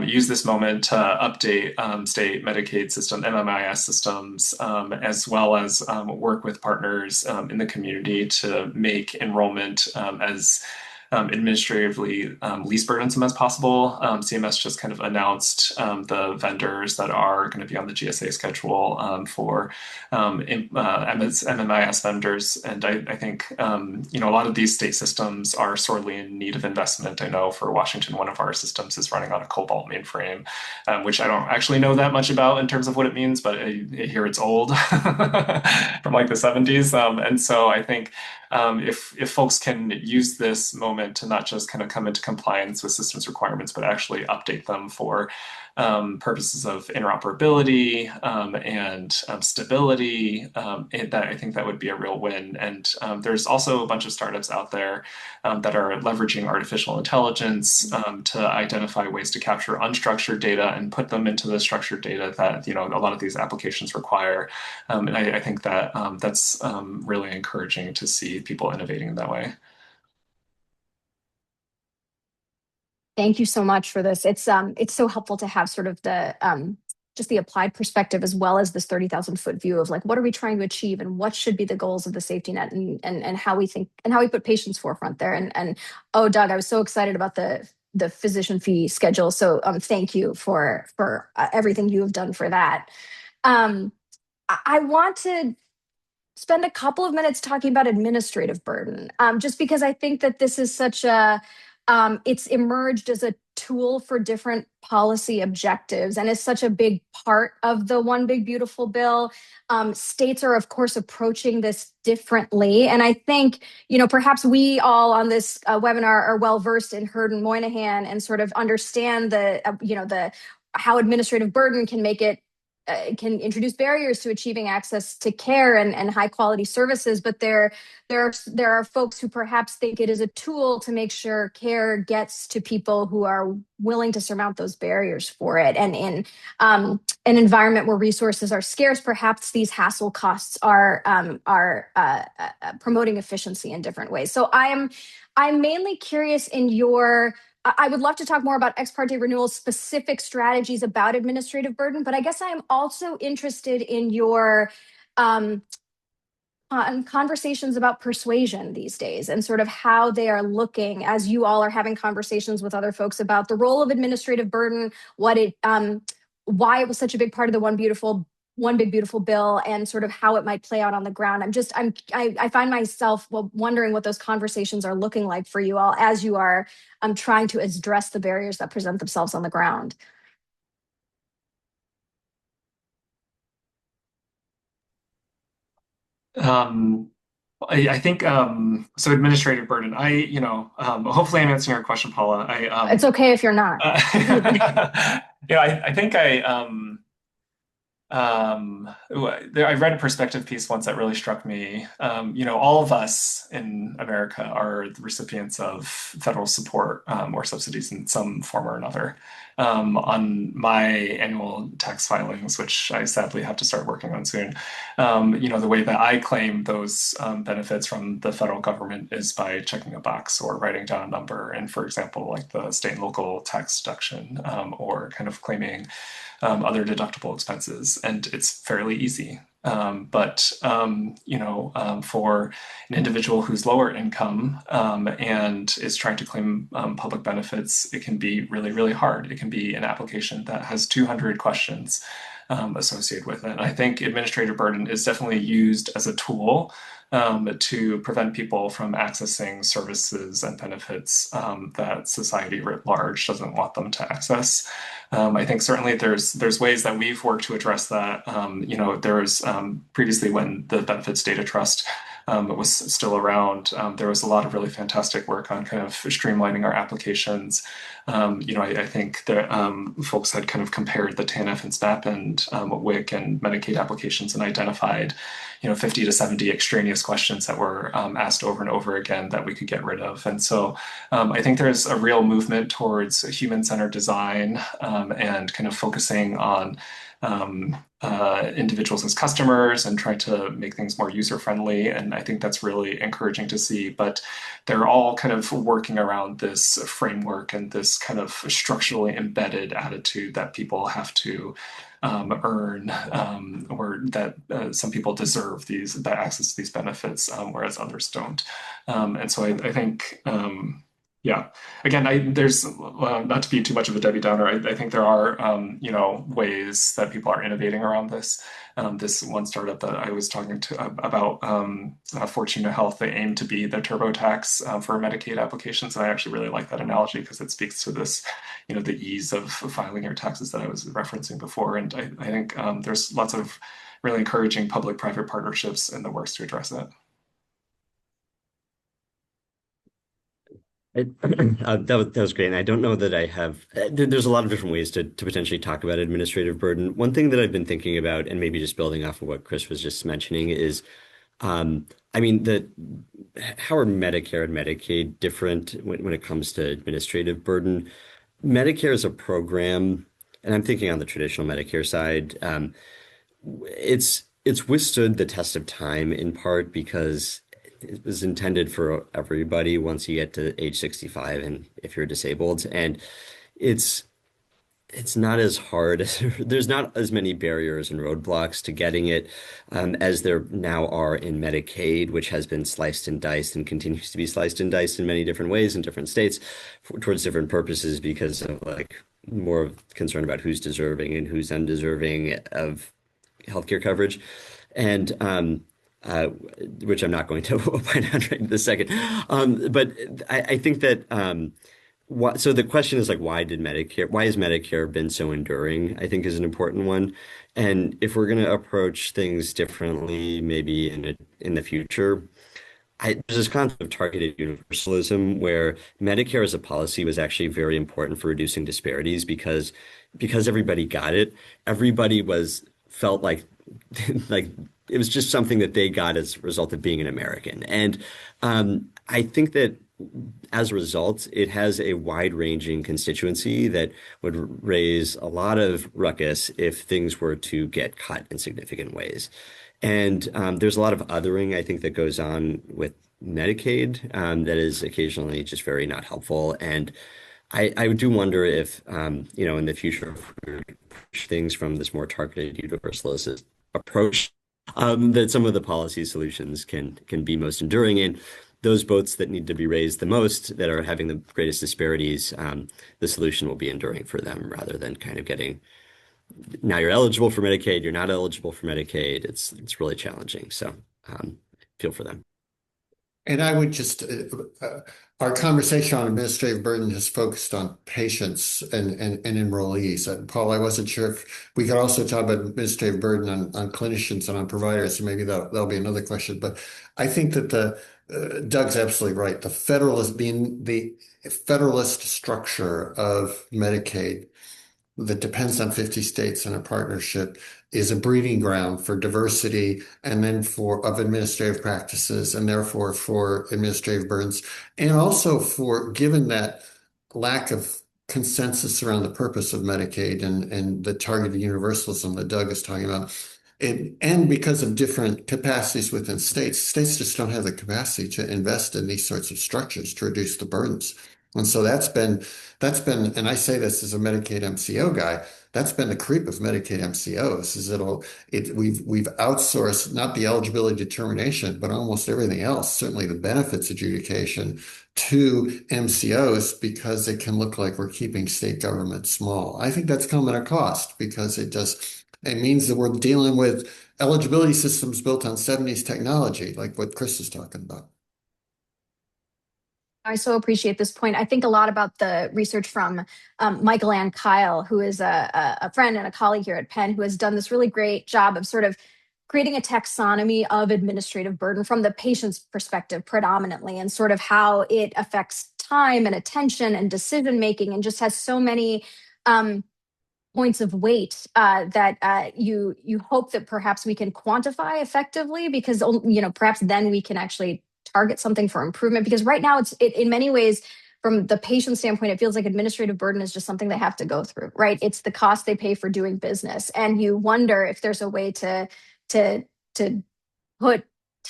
use this moment to update state Medicaid system, MMIS systems, as well as work with partners in the community to make enrollment as administratively least burdensome as possible. CMS just kind of announced the vendors that are going to be on the GSA schedule for MMIS vendors. And I think, you know, a lot of these state systems are sorely in need of investment. I know for Washington, one of our systems is running on a COBOL mainframe, which I don't actually know that much about in terms of what it means, but I hear it's old from like the 70s. And so I think if folks can use this moment to not just kind of come into compliance with systems requirements, but actually update them for purposes of interoperability and stability, that I think that would be a real win. And there's also a bunch of startups out there that are leveraging artificial intelligence to identify ways to capture unstructured data and put them into the structured data that, you know, a lot of these applications require. And I think that that's really encouraging to see people innovating in that way. Thank you so much for this. It's so helpful to have sort of the just the applied perspective as well as this 30,000 foot view of like what are we trying to achieve and what should be the goals of the safety net and how we think and how we put patients forefront there. And oh, Doug, I was so excited about the physician fee schedule. So thank you for everything you have done for that. I want to spend a couple of minutes talking about administrative burden, just because I think that this is such a, it's emerged as a tool for different policy objectives and is such a big part of the One Big Beautiful Bill. States are, of course, approaching this differently. And I think, you know, perhaps we all on this webinar are well versed in Heard and Moynihan and sort of understand the, you know, the how administrative burden can make it can introduce barriers to achieving access to care and high quality services, but there are folks who perhaps think it is a tool to make sure care gets to people who are willing to surmount those barriers for it. And in an environment where resources are scarce, perhaps these hassle costs are promoting efficiency in different ways. So I'm mainly curious in your I would love to talk more about ex parte renewal specific strategies about administrative burden, but I guess I am also interested in your conversations about persuasion these days and sort of how they are looking as you all are having conversations with other folks about the role of administrative burden, what it, why it was such a big part of the One Big Beautiful Bill and sort of how it might play out on the ground. I find myself wondering what those conversations are looking like for you all as you are trying to address the barriers that present themselves on the ground. Um, I think so. Administrative burden. You know, hopefully I'm answering your question, Paula. It's okay if you're not. Yeah, I think I read a perspective piece once that really struck me. You know, all of us in America are the recipients of federal support or subsidies in some form or another. On my annual tax filings, which I sadly have to start working on soon, you know, the way that I claim those benefits from the federal government is by checking a box or writing down a number. And for example, like the state and local tax deduction or kind of claiming other deductible expenses, and it's fairly easy. But you know, for an individual who's lower income and is trying to claim public benefits, it can be really, really hard. It can be an application that has 200 questions associated with it. And I think administrative burden is definitely used as a tool to prevent people from accessing services and benefits that society writ large doesn't want them to access. I think certainly there's ways that we've worked to address that. There's previously when the Benefits Data Trust was still around, there was a lot of really fantastic work on kind of streamlining our applications. I think that folks had kind of compared the TANF and SNAP and WIC and Medicaid applications and identified 50 to 70 extraneous questions that were asked over and over again that we could get rid of. And so I think there's a real movement towards human-centered design and kind of focusing on individuals as customers and trying to make things more user-friendly. And I think that's really encouraging to see. But they're all kind of working around this framework and this kind of structurally embedded attitude that people have to earn, or that some people deserve that access to these benefits, whereas others don't. And so I think, yeah, again, there's not to be too much of a Debbie Downer. I think there are, ways that people are innovating around this. This one startup that I was talking to about, Fortuna Health, they aim to be the TurboTax for Medicaid applications. And I actually really like that analogy because it speaks to this, the ease of filing your taxes that I was referencing before. And I think there's lots of really encouraging public-private partnerships in the works to address it. That was great. And I don't know that I have, there's a lot of different ways to potentially talk about administrative burden. One thing that I've been thinking about, and maybe just building off of what Chris was just mentioning, is, how are Medicare and Medicaid different when it comes to administrative burden? Medicare is a program, and I'm thinking on the traditional Medicare side, it's withstood the test of time in part because it was intended for everybody once you get to age 65 and if you're disabled. And it's not as hard. There's not as many barriers and roadblocks to getting it as there now are in Medicaid, which has been sliced and diced and continues to be sliced and diced in many different ways in different states towards different purposes because of more concern about who's deserving and who's undeserving of healthcare coverage. And which I'm not going to opine on right this second. But I think that so the question is why has Medicare been so enduring, I think is an important one. And if we're going to approach things differently, maybe in the future, there's this concept of targeted universalism where Medicare as a policy was actually very important for reducing disparities because everybody got it. Everybody felt like it was just something that they got as a result of being an American. And I think that as a result, it has a wide-ranging constituency that would raise a lot of ruckus if things were to get cut in significant ways. And there's a lot of othering, I think, that goes on with Medicaid that is occasionally just very not helpful. And I do wonder if, in the future, if we approach things from this more targeted universalist approach, that some of the policy solutions can be most enduring. And those boats that need to be raised the most, that are having the greatest disparities, the solution will be enduring for them rather than kind of getting, now you're eligible for Medicaid, you're not eligible for Medicaid. It's really challenging. So feel for them. And I would just, our conversation on administrative burden has focused on patients and enrollees. Paul, I wasn't sure if we could also talk about administrative burden on clinicians and on providers. So maybe that'll be another question. But I think that Doug's absolutely right. The federalist structure of Medicaid that depends on 50 states and a partnership is a breeding ground for diversity and then of administrative practices and therefore for administrative burdens. And also given that lack of consensus around the purpose of Medicaid and the targeted universalism that Doug is talking about, and because of different capacities within states just don't have the capacity to invest in these sorts of structures to reduce the burdens. And so that's been, and I say this as a Medicaid MCO guy, that's been the creep of Medicaid MCOs, is we've outsourced not the eligibility determination, but almost everything else, certainly the benefits adjudication, to MCOs because it can look like we're keeping state government small. I think that's come at a cost because it It means that we're dealing with eligibility systems built on 70s technology, like what Chris is talking about. I so appreciate this point. I think a lot about the research from Michael Ann Kyle, who is a friend and a colleague here at Penn, who has done this really great job of sort of creating a taxonomy of administrative burden from the patient's perspective predominantly, and sort of how it affects time and attention and decision making, and just has so many points of weight that you hope that perhaps we can quantify effectively, because perhaps then we can actually target something for improvement. Because right now it in many ways, from the patient standpoint, it feels like administrative burden is just something they have to go through, right? It's the cost they pay for doing business, and you wonder if there's a way to to put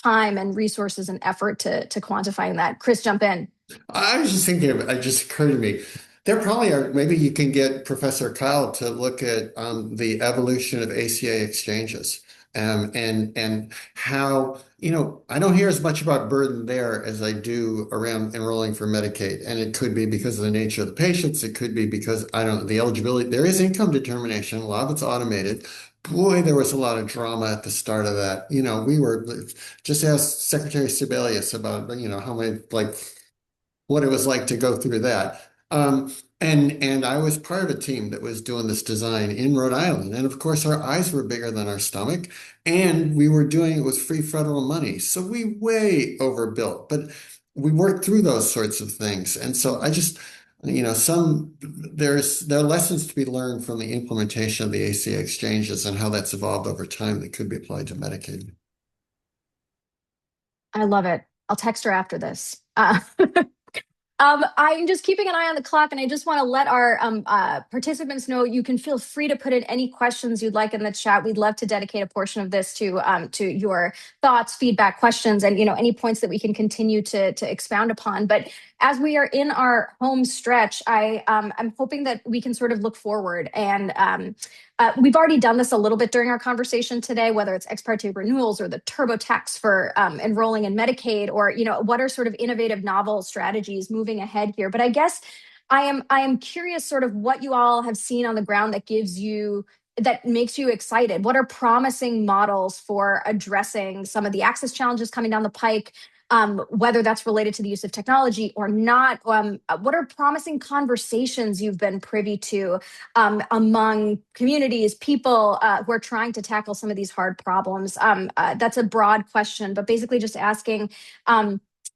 time and resources and effort to quantifying that. Chris, jump in. I was just thinking it just occurred to me. There probably are, maybe you can get Professor Kyle to look at the evolution of ACA exchanges and how, I don't hear as much about burden there as I do around enrolling for Medicaid. And it could be because of the nature of the patients. It could be because, the eligibility, there is income determination. A lot of it's automated. Boy, there was a lot of drama at the start of that. We were just asked Secretary Sebelius about, how many, like, what it was like to go through that. And I was part of a team that was doing this design in Rhode Island. And of course, our eyes were bigger than our stomach, and we were doing it with free federal money. So we way overbuilt, but we worked through those sorts of things. And so I just, there are lessons to be learned from the implementation of the ACA exchanges and how that's evolved over time that could be applied to Medicaid. I love it. I'll text her after this. I'm just keeping an eye on the clock, and I just want to let our participants know you can feel free to put in any questions you'd like in the chat. We'd love to dedicate a portion of this to your thoughts, feedback, questions, and any points that we can continue to expound upon. But as we are in our home stretch, I'm hoping that we can sort of look forward, and we've already done this a little bit during our conversation today, whether it's ex parte renewals or the TurboTax for enrolling in Medicaid, or what are sort of innovative, novel strategies moving ahead here. But I guess I am curious, sort of what you all have seen on the ground that makes you excited. What are promising models for addressing some of the access challenges coming down the pike? Whether that's related to the use of technology or not. What are promising conversations you've been privy to among communities, people who are trying to tackle some of these hard problems? That's a broad question, but basically just asking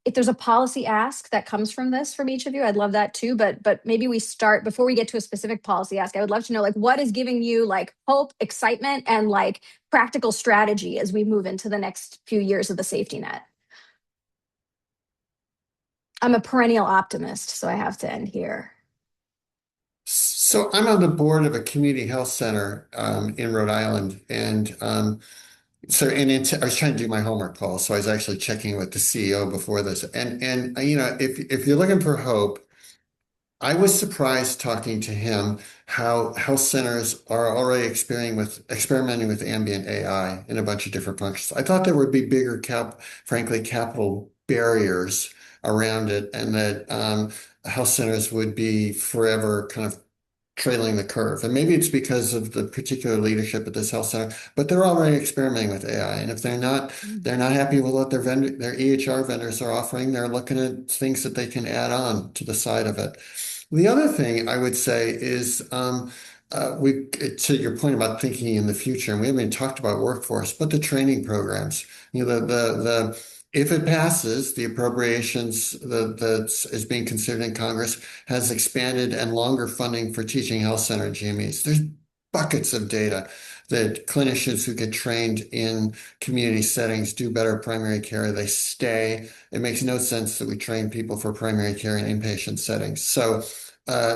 if there's a policy ask that comes from this from each of you. I'd love that too, but maybe we start, before we get to a specific policy ask, I would love to know, like, what is giving you like hope, excitement, and like practical strategy as we move into the next few years of the safety net? I'm a perennial optimist, so I have to end here. So I'm on the board of a community health center in Rhode Island, and I was trying to do my homework, Paul. So I was actually checking with the CEO before this, and if you're looking for hope, I was surprised talking to him how health centers are already experimenting with ambient AI in a bunch of different functions. I thought there would be bigger capital barriers around it, and that health centers would be forever kind of trailing the curve. And maybe it's because of the particular leadership at this health center, but they're already experimenting with AI. And if they're not happy with what their EHR vendors are offering, they're looking at things that they can add on to the side of it. The other thing I would say is to your point about thinking in the future, and we haven't even talked about workforce, but the training programs. If it passes, the appropriations that is being considered in Congress has expanded and longer funding for teaching health center GMEs. There's buckets of data that clinicians who get trained in community settings do better primary care. They stay. It makes no sense that we train people for primary care in inpatient settings. So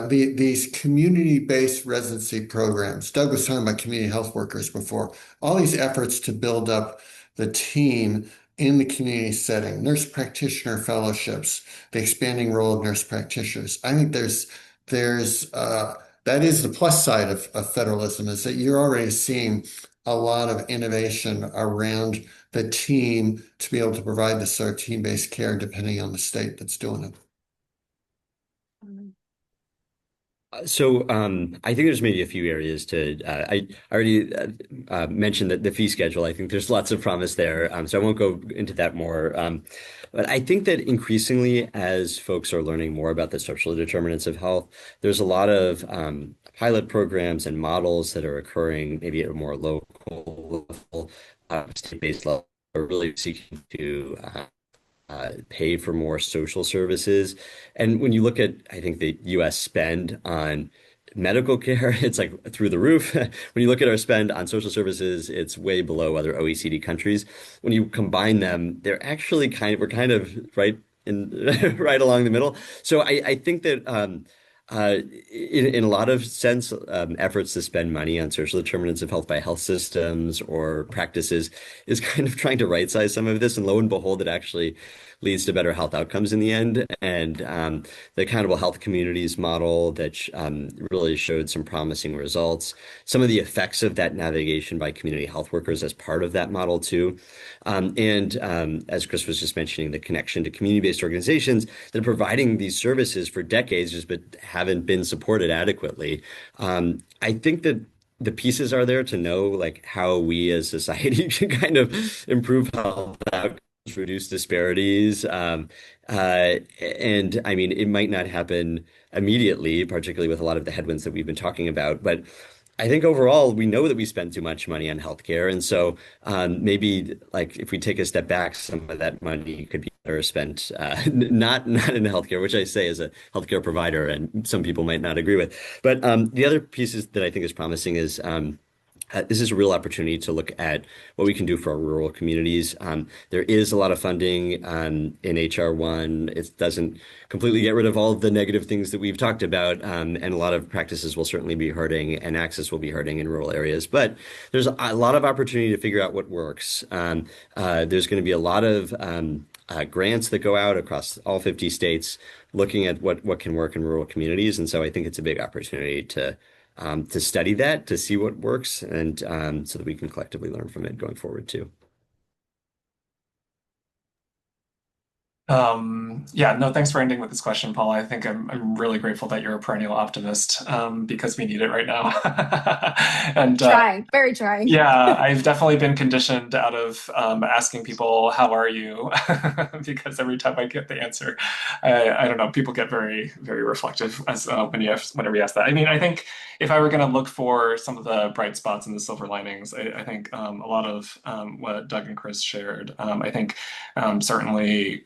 these community-based residency programs, Doug was talking about community health workers before, all these efforts to build up the team in the community setting, nurse practitioner fellowships, the expanding role of nurse practitioners. I think that is the plus side of federalism, is that you're already seeing a lot of innovation around the team to be able to provide this sort of team-based care depending on the state that's doing it. I think there's maybe a few areas to. I already mentioned that the fee schedule. I think there's lots of promise there. So I won't go into that more. But I think that increasingly, as folks are learning more about the social determinants of health, there's a lot of pilot programs and models that are occurring maybe at a more local level, state-based level, are really seeking to pay for more social services. And when you look at, I think, the US spend on medical care, it's like through the roof. When you look at our spend on social services, it's way below other OECD countries. When you combine them, they're actually we're kind of right in right along the middle. So I think that uh, in a lot of sense, efforts to spend money on social determinants of health by health systems or practices is kind of trying to right size some of this. And lo and behold, it actually leads to better health outcomes in the end. And the accountable health communities model that really showed some promising results. Some of the effects of that navigation by community health workers as part of that model too. And as Chris was just mentioning, the connection to community-based organizations that are providing these services for decades just but haven't been supported adequately. I think that the pieces are there to know like how we as society can kind of improve health outcomes, reduce disparities. And I mean, it might not happen immediately, particularly with a lot of the headwinds that we've been talking about, but I think overall, we know that we spend too much money on healthcare. And so maybe like if we take a step back, some of that money could be better spent not in healthcare, which I say as a healthcare provider, and some people might not agree with. But the other pieces that I think is promising is this is a real opportunity to look at what we can do for our rural communities. There is a lot of funding in HR 1. It doesn't completely get rid of all of the negative things that we've talked about, and a lot of practices will certainly be hurting, and access will be hurting in rural areas. But there's a lot of opportunity to figure out what works. There's going to be a lot of grants that go out across all 50 states looking at what can work in rural communities. And so I think it's a big opportunity to study that, to see what works, and so that we can collectively learn from it going forward too. Yeah, no, thanks for ending with this question, Paul. I think I'm really grateful that you're a perennial optimist, because we need it right now. And Very trying. yeah, I've definitely been conditioned out of asking people, "How are you?" Because every time I get the answer, I don't know, people get very, very reflective as whenever you ask that. I mean, I think if I were going to look for some of the bright spots and the silver linings, I think a lot of what Doug and Chris shared. I think certainly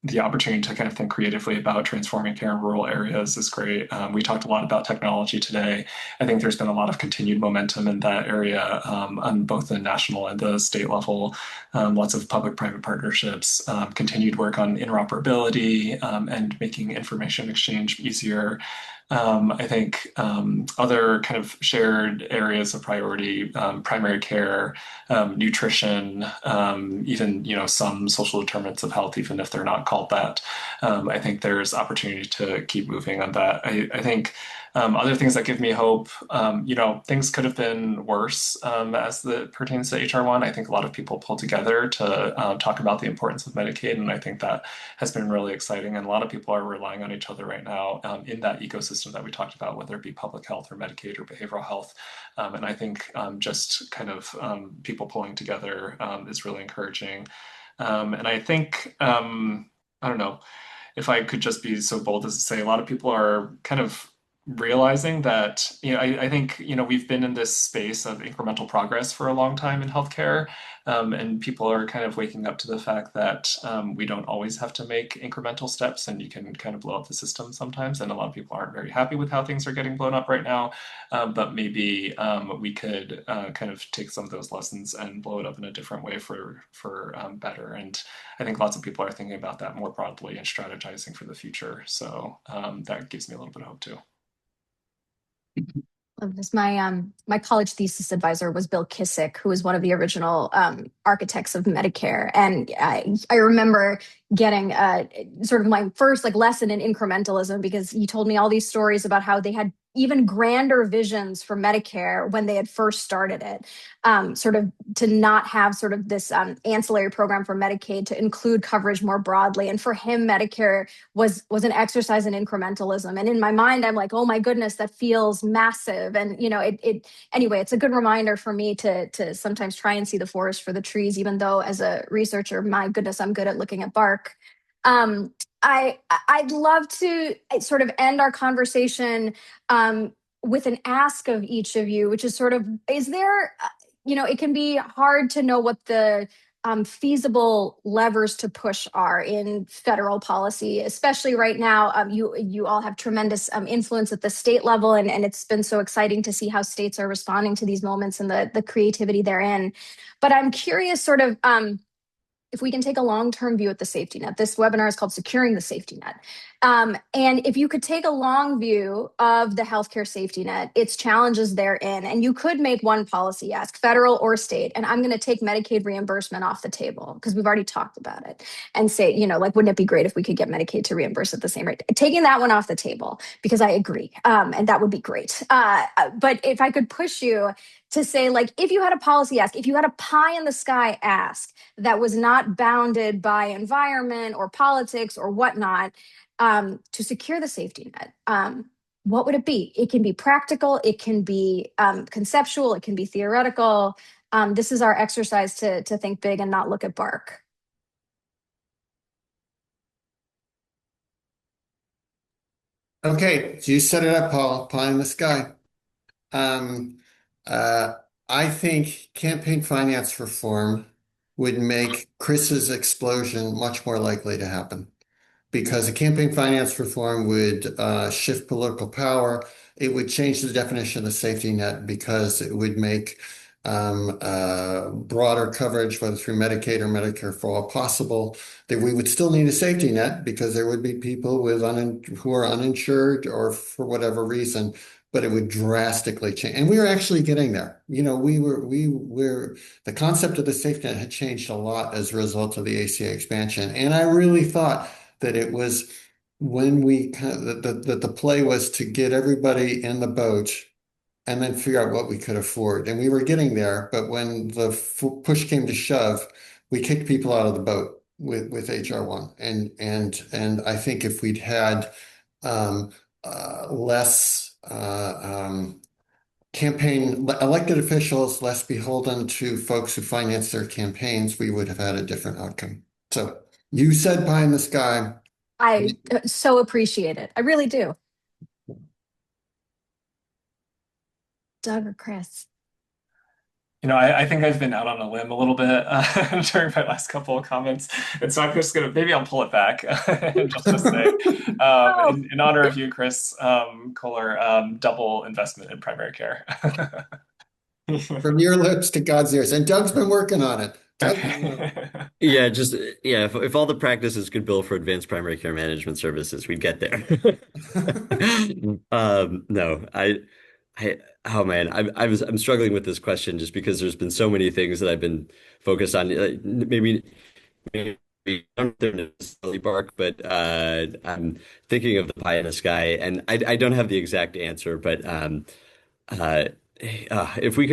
the opportunity to kind of think creatively about transforming care in rural areas is great. We talked a lot about technology today. I think there's been a lot of continued momentum in that area on both the national and the state level. Lots of public-private partnerships, continued work on interoperability and making information exchange easier. I think other kind of shared areas of priority, primary care, nutrition, even some social determinants of health, even if they're not called that. I think there's opportunity to keep moving on that. I think other things that give me hope, things could have been worse as it pertains to HR 1. I think a lot of people pulled together to talk about the importance of Medicaid, and I think that has been really exciting. And a lot of people are relying on each other right now in that ecosystem that we talked about, whether it be public health or Medicaid or behavioral health. And I think just kind of people pulling together is really encouraging. And I think, I don't know, if I could just be so bold as to say, a lot of people are kind of realizing that, I think, we've been in this space of incremental progress for a long time in healthcare. And people are kind of waking up to the fact that we don't always have to make incremental steps, and you can kind of blow up the system sometimes. And a lot of people aren't very happy with how things are getting blown up right now. But maybe we could kind of take some of those lessons and blow it up in a different way for better. And I think lots of people are thinking about that more broadly and strategizing for the future. So that gives me a little bit of hope too. Love this. My college thesis advisor was Bill Kissick, who was one of the original architects of Medicare, and I remember getting sort of my first lesson in incrementalism, because he told me all these stories about how they had even grander visions for Medicare when they had first started it, sort of to not have sort of this ancillary program for Medicaid to include coverage more broadly. And for him, Medicare was an exercise in incrementalism. And in my mind, I'm like, oh my goodness, that feels massive. And anyway, it's a good reminder for me to sometimes try and see the forest for the trees, even though as a researcher, my goodness, I'm good at looking at bark. I'd love to sort of end our conversation with an ask of each of you, which is sort of, is there, it can be hard to know what the feasible levers to push are in federal policy, especially right now. You all have tremendous influence at the state level, and it's been so exciting to see how states are responding to these moments and the creativity therein. But I'm curious, sort of, if we can take a long-term view at the safety net. This webinar is called Securing the Safety Net. And if you could take a long view of the healthcare safety net, its challenges therein, and you could make one policy ask, federal or state, and I'm going to take Medicaid reimbursement off the table because we've already talked about it, and say, wouldn't it be great if we could get Medicaid to reimburse at the same rate? Taking that one off the table, because I agree, and that would be great. But if I could push you to say, like, if you had a policy ask, if you had a pie in the sky ask that was not bounded by environment or politics or whatnot, to secure the safety net, what would it be? It can be practical, it can be conceptual, it can be theoretical. This is our exercise to think big and not look at bark. Okay, so you set it up, Paul, pie in the sky. I think campaign finance reform would make Chris's explosion much more likely to happen, because a campaign finance reform would shift political power. It would change the definition of the safety net because it would make broader coverage, whether through Medicaid or Medicare for all possible. That we would still need a safety net because there would be people who are uninsured or for whatever reason, but it would drastically change. And we were actually getting there. The concept of the safety net had changed a lot as a result of the ACA expansion. And I really thought that it was when that the play was to get everybody in the boat and then figure out what we could afford. And we were getting there, but when the push came to shove, we kicked people out of the boat with HR 1. And I think if we'd had less elected officials, less beholden to folks who finance their campaigns, we would have had a different outcome. So you said pie in the sky. I so appreciate it. I really do. Doug or Chris? I think I've been out on a limb a little bit during my last couple of comments. And so I'm just I'll pull it back and just say, in honor of you, Chris Kohler, double investment in primary care. From your lips to God's ears. And Doug's been working on it. If all the practices could bill for advanced primary care management services, we'd get there. Oh man, I'm struggling with this question just because there's been so many things that I've been focused on. Maybe don't necessarily bark, but I'm thinking of the pie in the sky, and I don't have the exact answer, but if we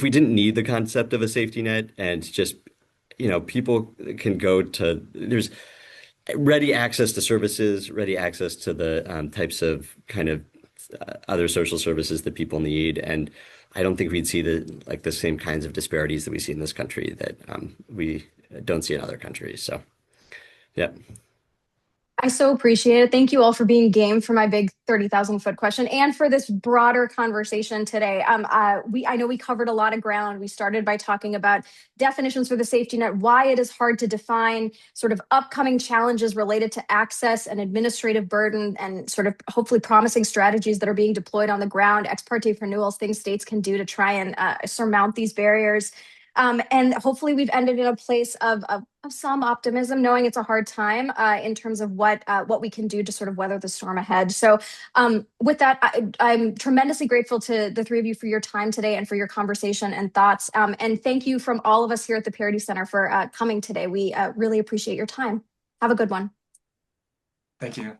didn't need the concept of a safety net and just people can go to, there's ready access to services, ready access to the types of kind of other social services that people need, and I don't think we'd see the same kinds of disparities that we see in this country that we don't see in other countries. So, yeah. I so appreciate it. Thank you all for being game for my big 30,000-foot question and for this broader conversation today. I know we covered a lot of ground. We started by talking about definitions for the safety net, why it is hard to define, sort of upcoming challenges related to access and administrative burden, and sort of hopefully promising strategies that are being deployed on the ground, ex parte renewals, things states can do to try and surmount these barriers. And hopefully we've ended in a place of some optimism, knowing it's a hard time in terms of what we can do to sort of weather the storm ahead. So with that, I'm tremendously grateful to the three of you for your time today and for your conversation and thoughts. And thank you from all of us here at the Parity Center for coming today. We really appreciate your time. Have a good one. Thank you.